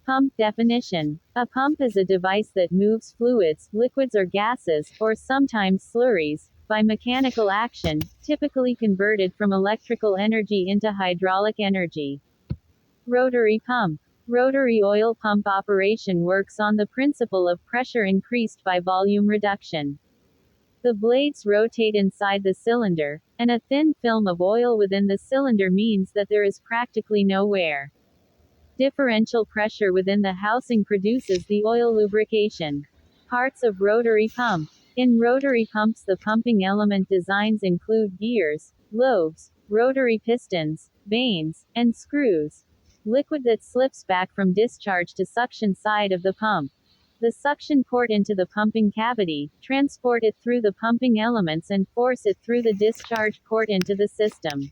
Pump definition. A pump is a device that moves fluids, liquids or gases, or sometimes slurries, by mechanical action, typically converted from electrical energy into hydraulic energy. Rotary pump. Rotary oil pump operation works on the principle of pressure increased by volume reduction. The blades rotate inside the cylinder, and a thin film of oil within the cylinder means that there is practically no wear. Differential pressure within the housing produces the oil lubrication. Parts of rotary pump. In rotary pumps, the pumping element designs include gears, lobes, rotary pistons, vanes, and screws. Liquid that slips back from discharge to suction side of the pump. The suction port into the pumping cavity, transport it through the pumping elements and force it through the discharge port into the system.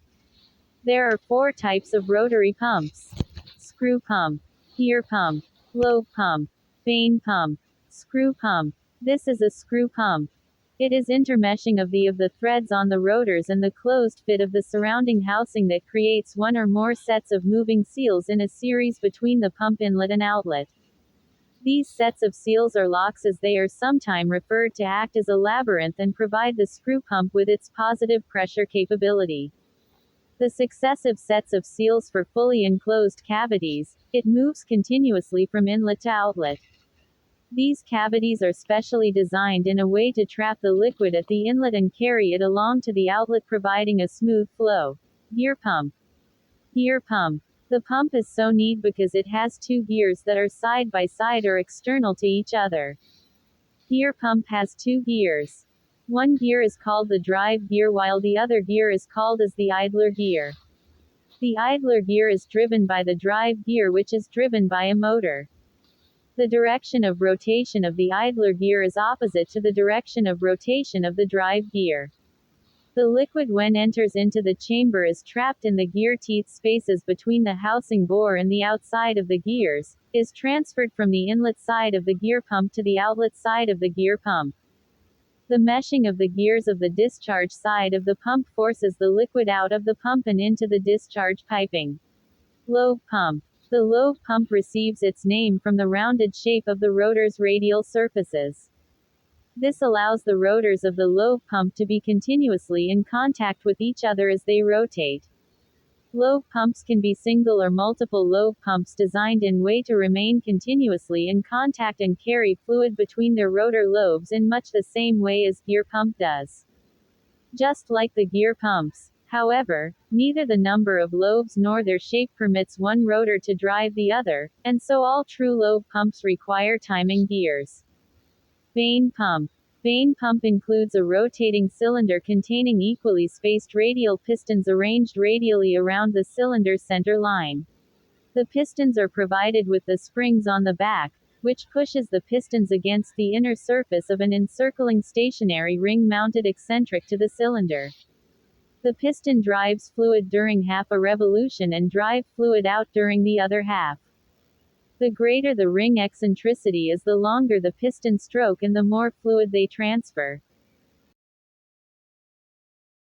There are 4 types of rotary pumps. Screw pump, gear pump, lobe pump, vane pump, screw pump. This is a screw pump. It is intermeshing of the threads on the rotors and the closed fit of the surrounding housing that creates one or more sets of moving seals in a series between the pump inlet and outlet. These sets of seals or locks, as they are sometimes referred to, act as a labyrinth and provide the screw pump with its positive pressure capability. The successive sets of seals for fully enclosed cavities, it moves continuously from inlet to outlet. These cavities are specially designed in a way to trap the liquid at the inlet and carry it along to the outlet, providing a smooth flow. Gear pump. Gear pump. The pump is so neat because it has 2 gears that are side by side or external to each other. Gear pump has 2 gears. One gear is called the drive gear while the other gear is called as the idler gear. The idler gear is driven by the drive gear, which is driven by a motor. The direction of rotation of the idler gear is opposite to the direction of rotation of the drive gear. The liquid, when enters into the chamber, is trapped in the gear teeth spaces between the housing bore and the outside of the gears, is transferred from the inlet side of the gear pump to the outlet side of the gear pump. The meshing of the gears of the discharge side of the pump forces the liquid out of the pump and into the discharge piping. Lobe pump. The lobe pump receives its name from the rounded shape of the rotor's radial surfaces. This allows the rotors of the lobe pump to be continuously in contact with each other as they rotate. Lobe pumps can be single or multiple lobe pumps designed in way to remain continuously in contact and carry fluid between their rotor lobes in much the same way as gear pump does. Just like the gear pumps, however, neither the number of lobes nor their shape permits one rotor to drive the other, and so all true lobe pumps require timing gears. Vane pump. Vane pump includes a rotating cylinder containing equally spaced radial pistons arranged radially around the cylinder's center line. The pistons are provided with the springs on the back, which pushes the pistons against the inner surface of an encircling stationary ring-mounted eccentric to the cylinder. The piston drives fluid during half a revolution and drive fluid out during the other half. The greater the ring eccentricity is, the longer the piston stroke and the more fluid they transfer.